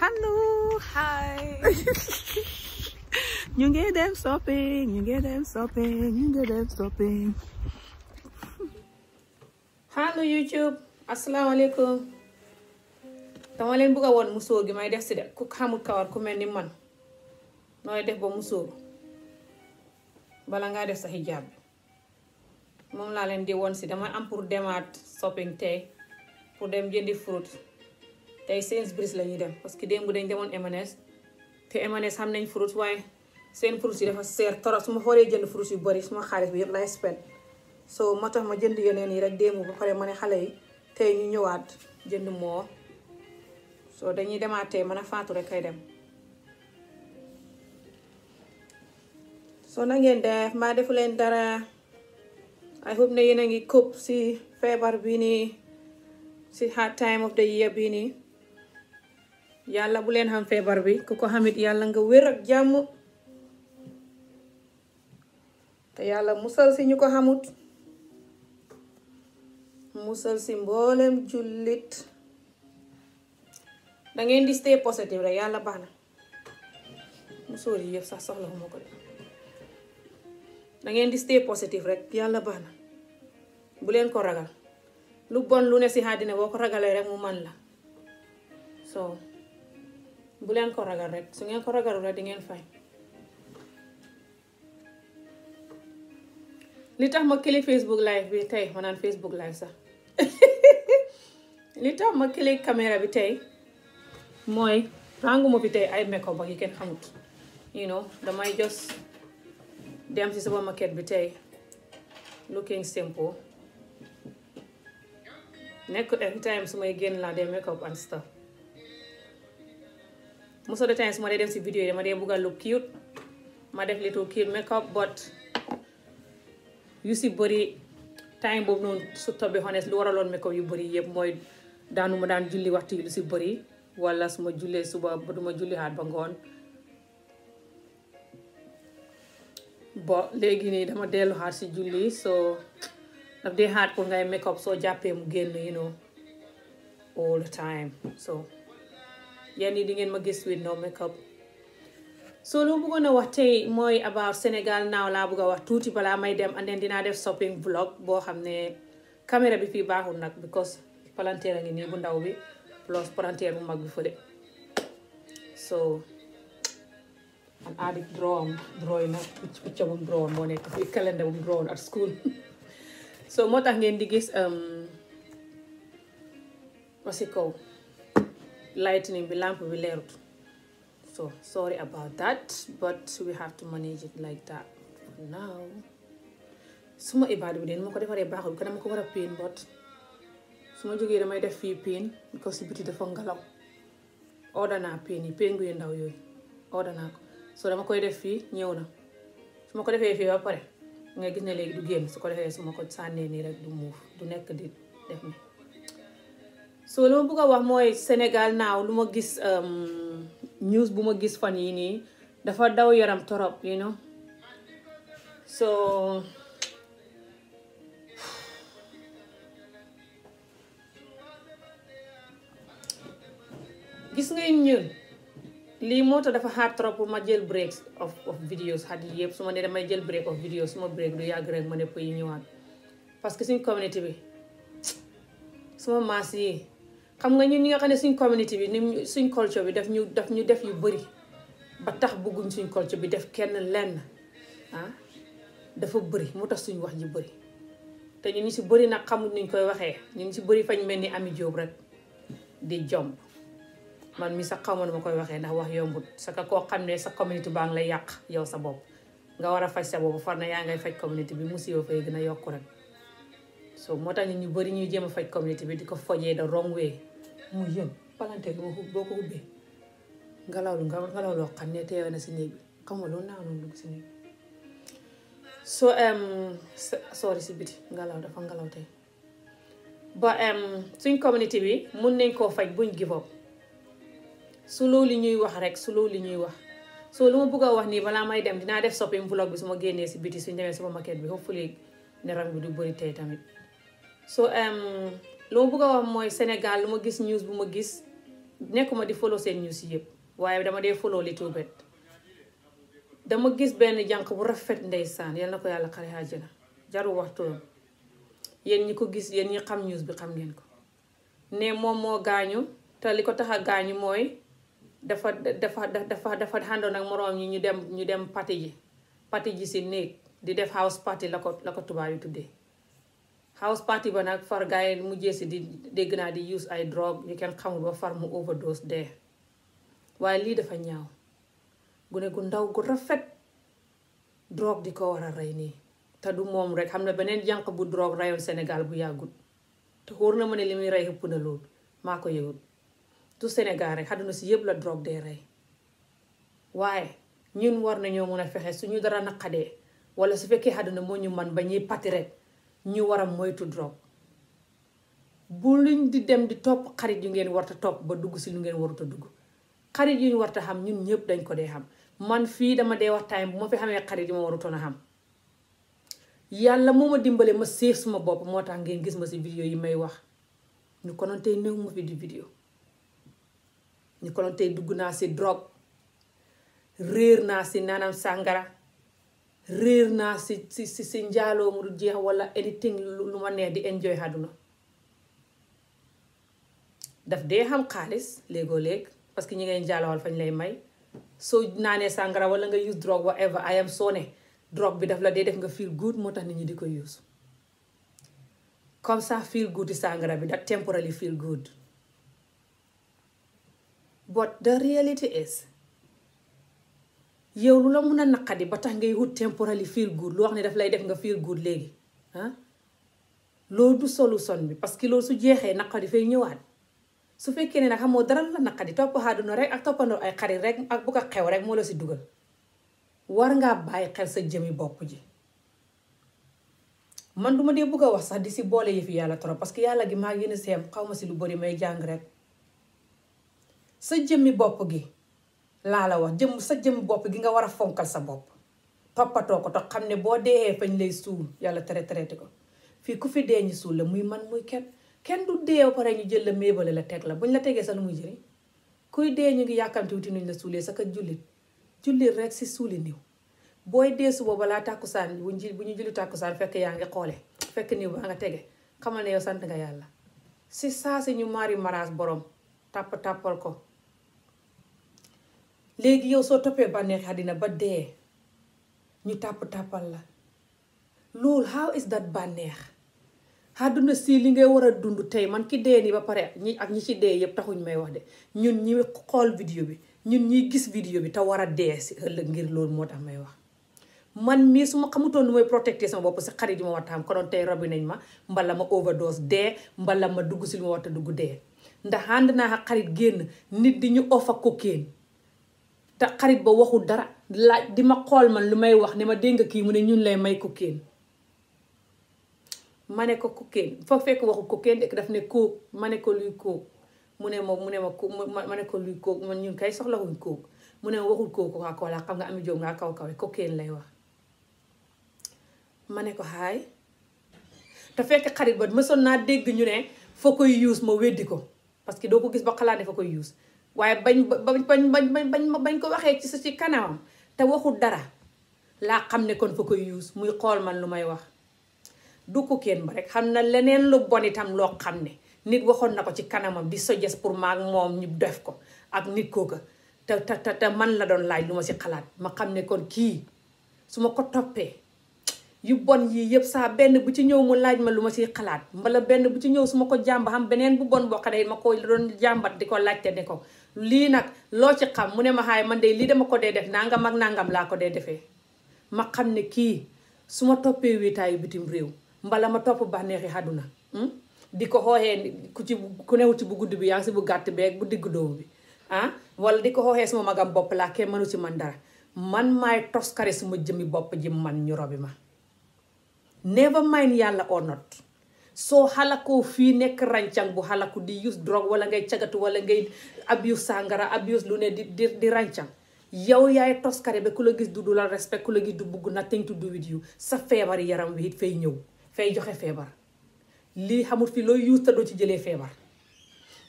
Hello, hi. ñu ngi dem shopping, ñu ngi dem shopping, ñu ngi dem shopping. Hello YouTube, asalaamaaleykum. dama leen bëgg a woon musóor gi may def si de ku xamul kawar ku mel ni man nooy def ba musóor bala ngaa def sa hijab bi moom laa leen di woon si dama am pour demaat shopping tey pour dem jëndi fruit tey Sainsbury's la ñuy dem parce que démb dañ demoon M&S te M&S xam nañ fruit waaye seen fruit yi dafa seer torop su ma xoolee jënd fruit yu bari suma xaalis bi yëpp lay spend so moo tax ma jënd yeneen yi rek démb ba pare ma ne xale yi tey ñu ñëwaat jënd moo so dañuy demaat tey mën a faatu rek kay dem so na ngeen def maa defu leen dara I hope ne yéen a ngi cope si feebar bii nii si hard time of the year bii nii yàlla bu leen xam feebar bi ku ko xamit yàlla nga wér ak jàmm te yàlla musal si ñu ko xamut musal si mboolem jullit da ngeen di stay positive rek yàlla baax na musóor yi yëpp sax soxla moo ko de da ngeen di stay positive rek yàlla baax na bu leen ko ragal lu bon lu ne si àddina boo ko ragalee rek mu man la so bu leen ko ragal rek su ngeen ko ragalul rek di ngeen fay li tax ma click Facebook live bi tey ma naan Facebook live sax li tax ma click caméra bi tey mooy ranguma fi tey ay makeup ba yi kenn xamut you know damay just dem si supermarket bi tey looking simple nekk every time su may génn laa dee makeup and stuff most of the time su ma dee dem si vidéo yi dama dee bugga look cute ma def little cute makeup but yu si bëri time boobu noonu su to be honest lu waraloon makeup yu bëri yëpp mooy daanu ma daan julli waxtu yi lu si bëri wala su ma jullee suba ba duma julli xaat ba ngoon bo léegi nii dama dellu xaat si julli so daf dee xaat pour ngay makeup soo jàppee mu génn you know all the time so yenn yi di ngeen ma gis with no makeup so lu ma bëggoon a wax tey mooy about Sénégal naaw laa bëgg a wax tuuti balaa may dem and then dinaa def shopping vlog boo xam ne caméra bi fii baaxul nag because palanteer a ngi nii bu ndaw bi plus palanteer bu mag bi fële so an adik draw yi nag picture bu mu drawoon moo nekk fii calendar bu mu drawoon at school so moo tax ngeen di gis wasi kaw lightning bi lampe bi leerut so sorry about that but we have to manage it like that for now suma ibaadu bi den ma ko defaree baaxul ko dama ko war a paint but su ma jógee damay def fii paint because si biti dafa ngelaw order naa paint yi paint yu ndaw yooyu order naa ko so dama koy def fii ñëw na su ma ko defee fii ba pare nga gis ne léegi du génn su ko defee su ma ko sànnee nii rek du muuf du nekk di def ni so lu ma bëgg a wax mooy Sénégal naaw lu ma gis news bu ma gis fan yi nii dafa daw yaram torop you know so gis nga ñun lii moo tax dafa hard trop pour ma jël breaks of videos xat yi yëpp su ma ne damay jël break of videos su ma break du yàgg rek ma ne yi ñëwaat parce que suñ community bi suma maas yi xam nga ñun ñi nga xam ne suñ community bi ni suñ culture bi daf ñu def yu bëri ba tax bëgguñ suñ culture bi def kenn lenn dafa bëri moo tax suñ wax ji bëri te ñun ñu si bëri nag xamul nuñ koy waxee ñun ñu si bëri fañ mel ni Ami Jóob rek di jomb man mi sax xaw ma nu ma koy waxee ndax wax yombut sa ka koo xam ne sa community baa ngi lay yàq yow sa bopp nga war a faj sa bopp far na yaa ngay faj community bi musiba fay gën a yokku rek so moo tax ñu bëri ñuy jéem a faj community bi di ko fojee the wrong way mu yën palanteer boo ko ubbee ngelaw loo xam ne teewe na si néeg bi xam nga loolu naa noonu dugg si néeg so sorry si biti dafa ngelaw tey ba suñ community bi mun nañ koo faj buñ give up su loolu ñuy wax rek su loolu ñuy wax so lu ma bëgg a wax nii balaa may dem dinaa def shopping vlog bi su ma génnee si biti suñ demee supermarket bi hopefully ne rang bi du bëri tey tamit. So lu ma bëgg a wax mooy Sénégal lu ma gis news bu ma gis nekkuma di follow seen news yëpp waaye dama dee follow little bit. Dama gis benn jànq bu rafet ndeysaan yal na ko yàlla xare àjjana jarul waxtu yéen ñi ko gis yéen ñi xam news bi xam ngeen ko ne moom moo gaañu te li ko tax a gaañu mooy dafa àndoon ak moroom ñi ñu dem party ji si néeg di def house party la ko tubaab yi tuddee house party ba nag far gaay mu jeesi di dégg naa di use ay drogue yu kenn xamul ba far mu overdose dee waaye lii dafa ñaaw gune gu ndaw gu rafet drogue di ko war a rey nii te du moom rek xam na beneen jànq bu drogue reyoon Sénégal bu yàggut te xóor na ma ne li muy rey ëpp na loolu maa ko yëgul du Sénégal rek àdduna si yëpp la drogue dee rey waaye ñun war nañoo mën a fexe suñu dara naqadee wala su fekkee àdduna moo ñu man ba ñuy pati rek ñu war a moytu drogue bu luñ di dem di topp xarit yu ngeen warta topp ba dugg si lu ngeen warut a dugg xarit yu ñu warta xam ñun ñëpp dañ ko dee xam man fii dama dee waxtaan bu ma fi xamee xarit yi ma warutoon a xam yàlla moo ma dimbale ma séef suma bopp moo tax ngeen gis ma si vidéo yi may wax ñu konoon tey néew ma fi di vidéo ñu konoon tey dugg naa si drogue réer naa si naanam sàngara réer naa si njaaloo mu du jeex wala anything lu ma neex di enjoy àdduna daf dee xam xaalis léegoo léeg parce que ñi ngay njaalowal fañ lay may soo naanee sàngara wala nga use drogue whatever I am soo ne drogue bi daf la dee def nga feel good moo tax nit ñi di ko use comme ça feel good yi sàngara bi that temporarily feel good but the reality is yow lu la mun a naqadi ba tax ngay wut temporarily feel good lu wax ne daf lay def nga feel good léegi loolu du solution bi parce que loolu su jeexee naqadi fay ñëwaat su fekkee ne nag xamoo dara la naqadi topp àdduna rek ak toppandoo ay xarit rek ak bu ko xew rek moo la si dugal war ngaa bàyyi xel sa jëmi bopp ji man duma dee bugg a wax sax di si boole yëfi yàlla trop parce que yàlla gi maa ngi seem xaw ma si lu bari may jàng rek sa jëmmi bopp gi laa la wax sa jëmmi bopp gi nga war a fonkal sa bopp toppatoo ko te xam ne boo dee fañ lay suul yàlla traité ko fii ku fi dee ñu suul la muy man muy kenn du dee ba pare ñu jël la méebale la teg la buñ la tegee sa lu muy jëriñ kuy dee ñu ngi yàkkamti wuti nuñ la suulee sa ka jullit rek si suuli niw booy dee suba balaa tàkkusaan bu ñu julli tàkkusaan fekk yaa ngi xoole fekk niw baa nga tege xamal ne yow sant nga yàlla si saa si ñu mari maraas borom tàppal ko léegi yow soo toppee bànneex àddina ba dee ñu tàppal la loolu how is that bànneex àdduna si li ngay war a dund tey man ki dee nii ba pare ñi ci dee yëpp taxuñ may wax de ñun ñi xool vidéo bi ñun ñiy gis vidéo bi te war a dee si ëllëg ngir loolu moo tax may wax man mii su ma xamutoon nu may protecté sama bopp si xarit yi ma war a am konoon tey robi nañ ma mbala ma overdose dee mbala ma dugg si lu ma war a dugg dee ndax ànd naa ak xarit génn nit di ñu ofa cocaine te xarit ba waxul dara laaj di ma xool man lu may wax ne ma dégg nga kii mu ne ñun lay may cocaine ma ne ko cocaine foog fekk waxu cocaine de daf ne kóog ma ne ko luy kóog mu ne ma ne ko luy kóog man ñun kay soxlawuñ kóog mu ne ma waxul kóog waa ko laa xam nga ami jóg ngaa kaw cocaine lay wax ma ne ko haay te fekk xarit ba mësoon naa dégg ñu ne fa koy use ma weddi ko parce que doo ko gis ba xalaat ne fa koy use waaye bañ ko waxee ci kanamam te waxul dara laa xam ne kon fa koy use muy xool man lu may wax du ko kenn ba rek xam na leneen lu bon itam loo xam ne nit waxoon na ko ci kanamam di suggest pour maag moom ñu def ko ak nit kooka te man la doon laaj lu ma si xalaat ma xam ne kon kii su ma ko toppee yu bon yii yëpp saa benn bu ci ñëw mu laaj ma lu ma siy xalaat mbala benn bu ci ñëw su ma ko jàmba xam beneen bu bon boo xam ne ma ko doon jàmbat di ko laajte ne ko lii nag loo ci xam mu ne ma xaay man de lii dama ko dee def nangam ak nangam laa ko dee defee ma xam ne kii su ma toppee wéetaayu bitim réew mbala ma topp bànneexi àdduna di ko xooxee ku newut ci bu gudd bi yaa ngi si bu gàtt beeg bu diggu doomu bi wala di ko xooxee suma magam bopp laa kenn mënu ci man dara man maay toskare suma jëmmi bopp ji man ñu robi ma never mind yàlla or not soo xalakoo fii nekk rancang bu xalaku di use drogue wala ngay cagatu wala ngay abuse sàngara abuse lu ne di rancang yow yaay toskare ba ku la gis du la respect, ku la gis du bugg nothing to do with you. Sa feebar yaram wi it fay ñëw fay joxe feebar. lii xamul fi looy use te doo ci jëlee feebar.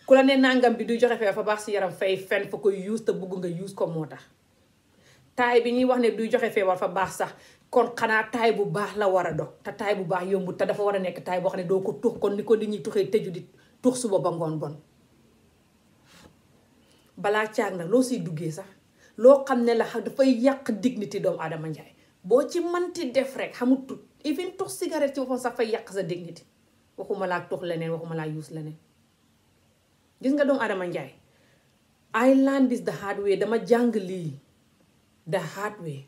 ku la ne nangam bi du joxe feebar fa baax si yaram fay fen fa koy use te bugg nga use ko moo tax. taay bi ñuy wax ne duy joxe feebar fa baax sax kon xanaa taay bu baax la war a do te taay bu baax yombut te dafa war a nekk taay boo xam ne doo ko tux kon ni ko nit ñi tuxee tëju di tux suba ba ngoon bon. balaa caag nag loo siy duggee sax loo xam ne la dafay yàq dignité doomu aadama njaay boo ci manti def rek xamut tut even tux cigarette ci boppam sax fay yàq sa dignité waxuma laa tux leneen waxuma laa use leneen. gis nga doomu aadama njaay I learned this the hard way. Dama jàng lii the hard way.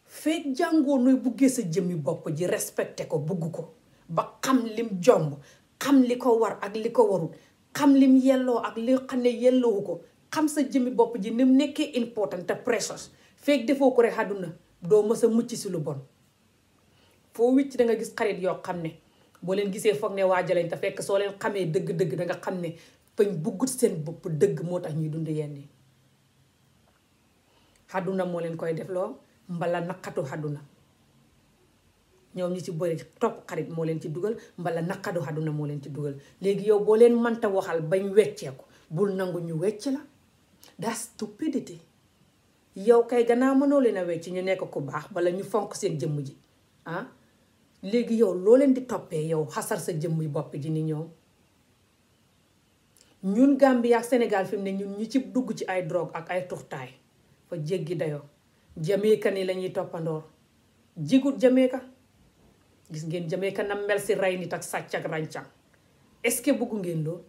Fekk jàngoo nooy buggee sa jëmmi bopp ji respecté ko bugg ko ba xam lim jomb xam li ko war ak li ko warul xam lim yelloo ak li xam ne yelloowu ko xam sa jëmmi bopp ji ni mu nekkee important te precious fekk defoo ko rek àdduna doo mës a mucc si lu bon. foo wicc da nga gis xarit yoo xam ne boo leen gisee foog ne waajalañ te fekk soo leen xamee dëgg-dëgg da nga xam ne fañ buggut seen bopp dëgg moo tax ñuy dund yenn yi. àdduna moo leen koy def loo mbala naqatu àdduna ñoom ñi ci bëri topp xarit moo leen ci dugal mbala naqatu àdduna moo leen ci dugal. léegi yow boo leen mënta waxal bañ wecceeku bul nangu ñu wecc la. that's stupidity. yow kay gannaaw mënoo leen a wecc ñu nekk ku baax wala ñu fonk seen jëmm ji ah léegi yow loo leen di toppee yow xasar sa jëmm bopp ji ni ñoom. ñun Gambie ak Sénégal fi mu ne ñun ñi ci dugg ci ay drogue ak ay tuxtaay fa jéggi dayoo. Jamaica ni lañuy toppandoor jigut Jamaica gis ngeen Jamaica na mel si rey nit ak sàcc ak ràncang est-ce que bëggu ngeen lool.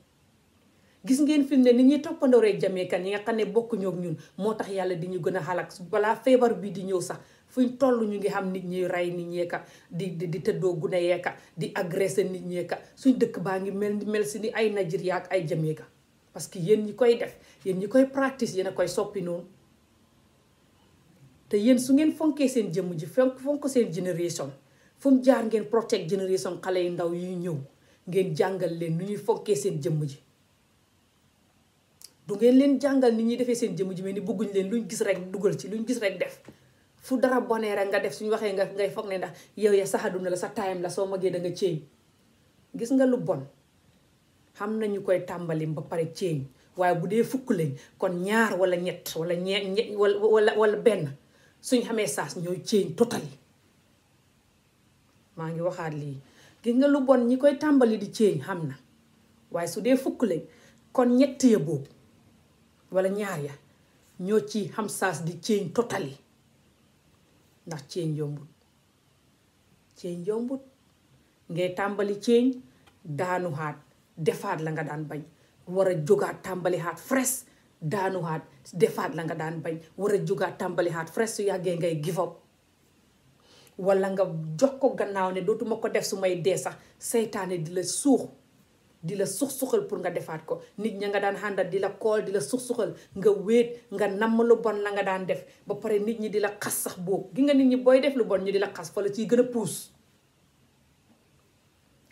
gis ngeen fi mu ne ni ñuy toppandooree Jamaica ñi nga xam ne bokkuñoo ak ñun moo tax yàlla di ñu gën a xalak balaa feebar bi di ñëw sax fuñ toll ñu ngi xam nit ñi rey nit ñeeka di tëddoo gune yeeka di agressé nit ñeeka suñ dëkk baa ngi mel si ni ay Nigeria ak ay Jamaica parce que yéen ñi koy def yéen ñi koy practice yéen a koy soppi noonu. te yéen su ngeen fonkee seen jëmm ji fonk seen génération fu mu jaar ngeen protect génération xale yu ndaw yuy ñëw ngeen jàngal leen nu ñuy fonkee seen jëmm ji. du ngeen leen jàngal ni ñuy defee seen jëmm ji mais ni bëgguñ leen luñ gis rek dugal ci luñ gis rek def fu dara bonee rek nga def suñu waxee nga ngay foog ne ndax yow ya sa àdduna la sa time la soo magee da nga ceeñ. gis nga lu bon xam nañu koy tàmbali ba pare ceeñ waaye bu dee fukk lañ kon ñaar wala ñett wala wala benn suñ xamee saas ñooy ceeñ totali. maa ngi waxaat lii gis nga lu bon ñi koy tàmbali di ceeñ xam na waaye su dee fukk lañ kon ñett ya boobu wala ñaar ya ñoo ci xam saas di ceeñ totali ndax ceeñ yombut. ceeñ yombut ngay tàmbali ceeñ daanu xaat defaat la nga daan bañ war a jógaat tàmbali xaat fresh daanu xaat defaat la nga daan bañ war a jógaat tàmbali xaat fresh su yàggee ngay give up wala nga jox ko gannaaw ne dootuma ko def su may dee sax seytaane di la suxal pour nga defaat ko. nit ña nga daan xàndal di la kool di la suxal nga wéet nga namm lu bon la nga daan def ba pare nit ñi di la xas sax boobu gi nga nit ñi booy def lu bon ñu di la xas fa la ciy gën a puus.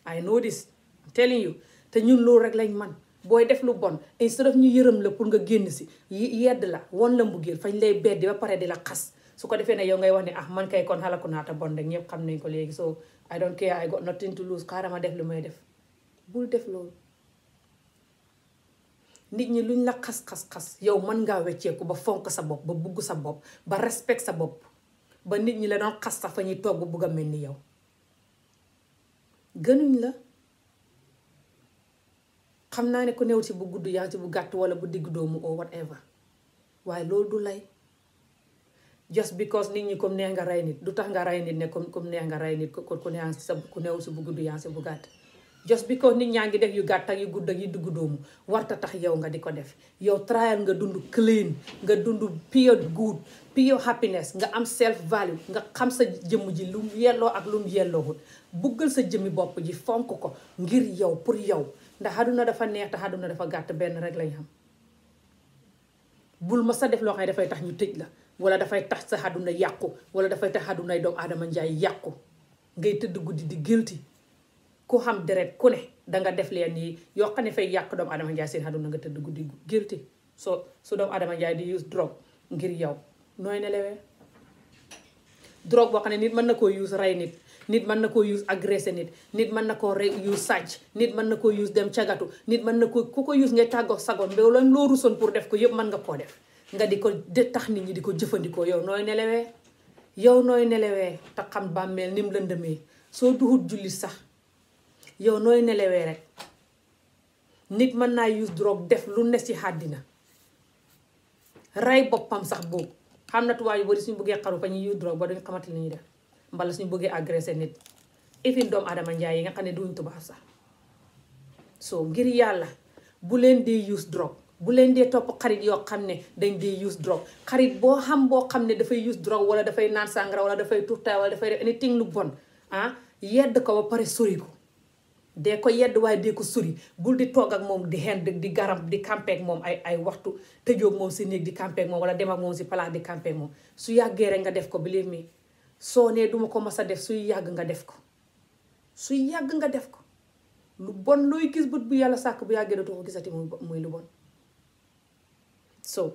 I know this I'm telling you te ñun loolu rek lañ man booy def lu bon instead of ñu yërëm la pour nga génn si yedd la won la mbugeel fañ lay beddi ba pare di la xas su ko defee ne yow ngay wax ne ah man kay kon xalaku naata bon rek ñëpp xam nañ ko léegi so I don't care I got nothing to lose xaaral ma def lu may def. bul def loolu nit ñi luñ la xas yow mën ngaa wecceeku ba fonk sa bopp ba bugg sa bopp ba respect sa bopp ba nit ñi la doon xas sax fa ñuy toog ba bugg a mel ni yow. gënuñ la xam naa ne ku new ci bu gudd yaa ci bu gàtt wala bu digg doomu or whatever waaye loolu du lay just because nit ñi comme neex nga rey nit du tax nga rey nit ne comme neex nga rey nit ku neex sa ku new ci bu gudd yaa ci bu gàtt. just because nit ñaa ngi def yu gàtt ak yu gudd ak yu digg doomu warta tax yow nga di ko def yow trial nga dund clean nga dund pure good pure happiness nga am self value nga xam sa jëmm ji lu mu yelloo ak lu mu yelloowul buggal sa jëmmi bopp ji fonk ko ngir yow pour yow ndax àdduna dafa neex te àdduna dafa gàtt benn rek lañ xam. bul ma sa def loo xam ne dafay tax ñu tëj la wala dafay tax sa àdduna yàqu wala dafay tax àddunay doomu aadama njaay yàqu ngay tëdd guddi di guilty. ku xam deret ku ne danga def leen nii yoo xam ne fay yàq doomu adama njaay seen àdduna nga tëdd guddi guilty so su doomu adama njaay di use drogue ngir yow nooy nelawee. drogue boo xam ne nit mën na koo use rey nit mën na koo use agressé nit mën na koo use sàcc nit mën na koo use dem cagatu nit mën na ko ku ko use ngay tàggoo sagoon ba loo rusoon pour def ko yëpp mën nga koo def nga di ko tax nit ñi di ko jëfandikoo yow nooy nelawee te xam bàmmeel ni mu lëndëmee soo duhut jullit sax yow nooy nelawee rek. nit mën naa use drogue def lu ne ci àddina rey boppam sax boobu xam na tubaab yu bari suñu bëggee xaru fa ñuy use drogue ba duñ xamante li ñuy def mbala suñu bëggee agressé nit ifin doomu adama njaay yi nga xam ne duñ tubaab sax. so ngir yàlla bu leen dee use drogue bu leen dee topp xarit yoo xam ne dañ dee use drogue xarit boo xam ne dafay use drogue wala dafay naan sàngara wala dafay tuxtaay wala dafay def anything lu bon yedd ko ba pare sori ko. dee ko yedd waaye dee ko sori bul di toog ak moom di xend di garam di campé ak moom ay waxtu tëjoog moom si néeg di campé ak moom wala dem ak moom si place di campé ak moom su yàggee rek nga def ko believe me soo nee duma ko mas a def suy yàgg nga def ko lu bon looy gis bët bu yàlla sàkk bu yàggee dootoo ko gisati muy lu bon. so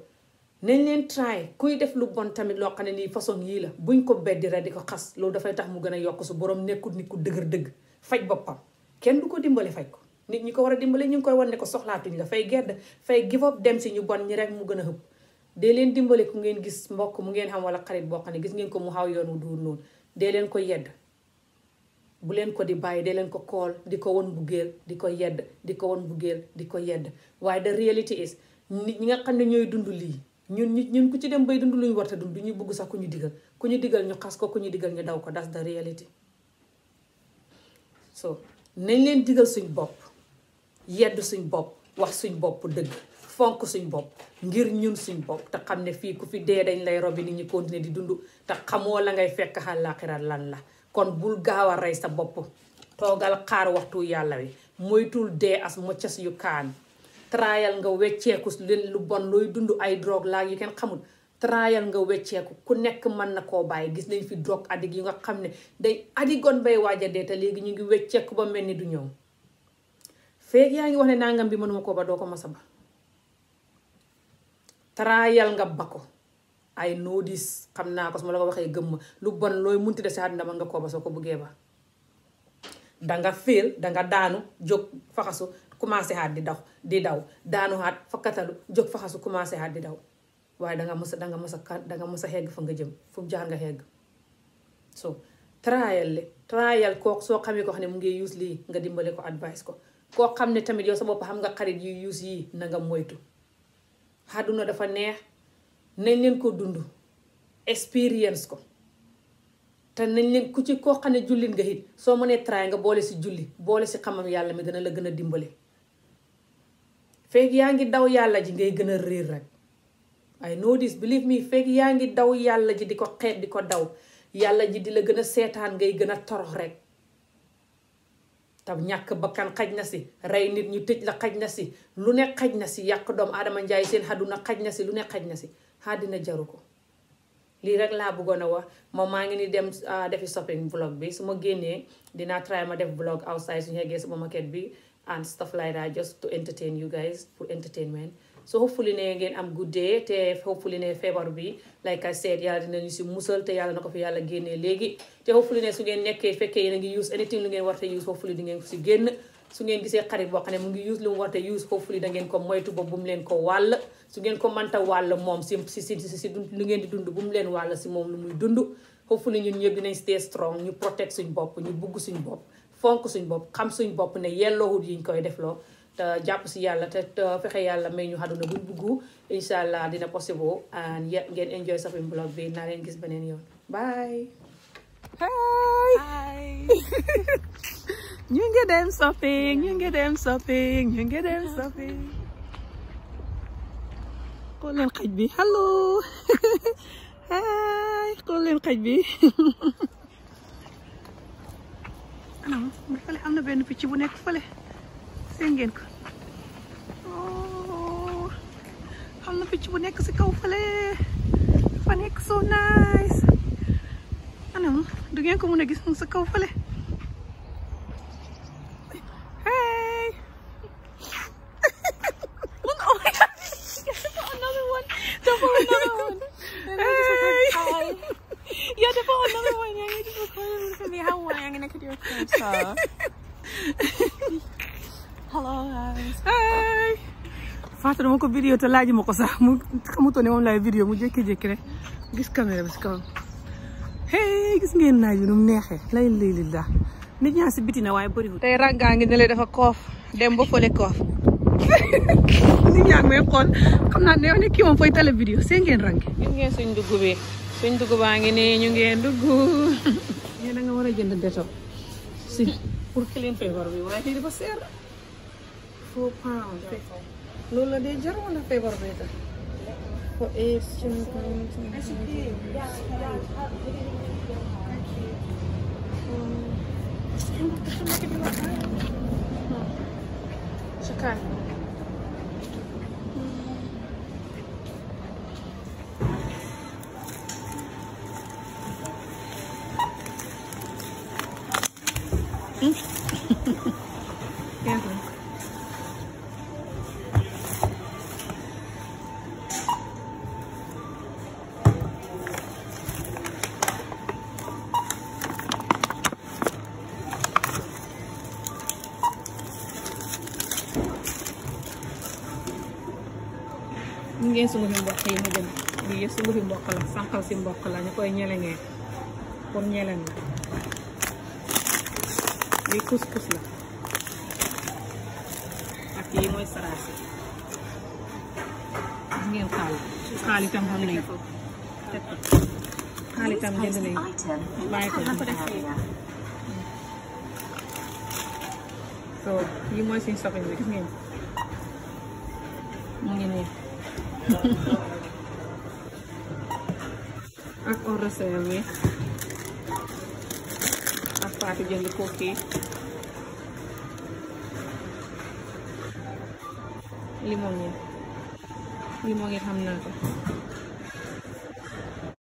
nañ leen try kuy def lu bon tamit loo xam ne nii façon yii la buñ ko beddi rek di ko xas loolu dafay tax mu gën a yokk su borom nekkul nit ku dëgër dëgg faj boppam kenn du ko dimbale faj ko nit ñi ko war a dimbale ñu ngi koy wan ne ko soxlaatuñ la fay gedd fay give up dem si ñu bon ñi rek mu gën a xëpp. dee leen dimbale ku ngeen gis mbokk mu ngeen xam wala xarit boo xam ne gis ngeen ko mu xaw yoon wu duur noonu dee leen ko yedd bu leen ko di bàyyi dee leen ko kool di ko won buggeel di ko yedd di ko won buggeel di ko yedd waaye the reality is nit ñi nga xam ne ñooy dund lii ñun ku ci dem bay dund luñu war a dund du ñu bugg sax ku ñu digal ñu xas ko ku ñu digal ñu daw ko that's the reality. so nañ leen digal suñ bopp yedd suñ bopp wax suñ bopp dëgg fonk suñ bopp ngir ñun suñ bopp te xam ne fii ku fi dee dañ lay robi nit ñi continuer di dund te xamoo la ngay fekk àllaaxira lan la. kon bul gaaw a rey sa bopp toogal xaar waxtu yàlla wi moytul dee as muccas yu kaan trial nga wecceeku leen lu bon looy dund ay drogue laa yu kenn xamul trial nga wecceeku ku nekk mën na koo bàyyi gis nañ fi drogue addict yi nga xam ne day addigoon bay waaja dee te léegi ñu ngi wecceeku ba mel ni du ñëw feeg yaa ngi wax ne nangam bi mënuma ko ba doo ko masa ba trial nga ba ko ay noodis xam naa ko su ma la ko waxee gëmma lu bon looy munti de si àddina mën nga koo ba soo ko bëggee ba danga féel danga daanu jóg faxasu commencé xaat di daw daanu xaat fakkatalu jóg faxasu commencé xaat di daw waaye danga mës a xegg fa nga jëm fu mu jaar nga xegg. so trial kooku soo xamee ko xam ne mu ngi use lii nga dimbale ko advice ko koo xam ne tamit yow sa bopp xam nga xarit yu use yii na nga moytu. àdduna dafa neex nañ leen ko dund experience ko te nañ leen ku ci koo xam ne jullit nga it soo mënee try nga boole si julli boole si xamam yàlla mi dana la gën a dimbale. feeg yaa ngi daw yàlla ji ngay gën a réer rek I know this believe me feeg yaa ngi daw yàlla ji di ko xeet di ko daw yàlla ji di la gën a seetaan ngay gën a torox rek. tam ñàkk bakkan xaj na si rey nit ñu tëj la xaj na si lu ne xaj na si yàq doomu aadama njaay seen àdduna xaj na si lu ne xaj na si àddina jaru ko. lii rek laa bëggoon a wax moom maa ngi ni dem defi shopping vlog bi su ma génnee dinaa try ma def vlog outside suñu yeggee supermarket bi and stuff like that just to entertain you guys pour entertainment. so hopefully ne ngeen am good day te hopefully ne feebar bi like I said yàlla dinañu si musal te yàlla na ko fi yàlla génnee léegi te hopefully ne su ngeen nekkee fekkee yéen a ngi use anything lu ngeen war a use hopefully di ngeen ko si génn. su ngeen gisee xarit boo xam ne mu ngi use lu mu war a use hopefully da ngeen ko moytu ba bu mu leen ko wàll su ngeen ko mënta wàll moom si lu ngeen di dund bu mu leen wàll si moom lu muy dund. hopefully ñun ñëpp dinañ stay strong ñu protect suñ bopp ñu bugg suñ bopp fonk suñ bopp xam suñ bopp ne yelloowul yiñ koy defloo te jàpp si yàlla te fexe yàlla may ñu àdduna buñ bugg incha allah dina possible and ngeen enjoy shopping vlog bi naa leen gis beneen yoon bye. Hi. ñu ngi dem shopping xool leen xaj bi hello hi xool leen xaj bi anam fële am na benn picc bu nekk fële seen ngeen ko am na picc bu nekk si kaw fële dafa nekk so nice anam du ngeen ko mën a gis mu sa kaw fële hey oh my god another one Hello guys. Hi. Fatou dama ko vidéo te laaj ma ko sax mu xamutoon ne moom laay vidéo mu jékki-jékki rek gis caméra bi si kawam. Hey gis ngeen naaj bi nu mu neexee lay li daa nit ñaa si biti na waaye bëriwul. Tey rangaa ngi ne lee dafa koof dem ba fële koof nit ñaa ngi may xool xam naa ne yow ne kii moom fooy télé vidéo see ngeen rangi. gis ngeen suñ dugg bi suñ dugg baa ngi nii ñu ngeen dugg. mais da nga war a jënd déto si pour clean feebar bi waaye lii dafa seer. 4 pounds loolu la dee jar wala feebar bee tax for AIDS Chicken. ñu ngeen sunguf mbokk yi mu jëm lii yëpp sunguf mbokk la sànqal si mbokk la ñu koy ñelengee pour ñeleng la lii couscous la ak yi mooy saraasi gis ngeen xaal itam xam nañ ko xaal itam jënd nañ bàyyi ko so yi mooy suñ shopping bi gis ngeen mu ngi nii ak orosel bi ak paati jënd kooki limon yi xam naa ko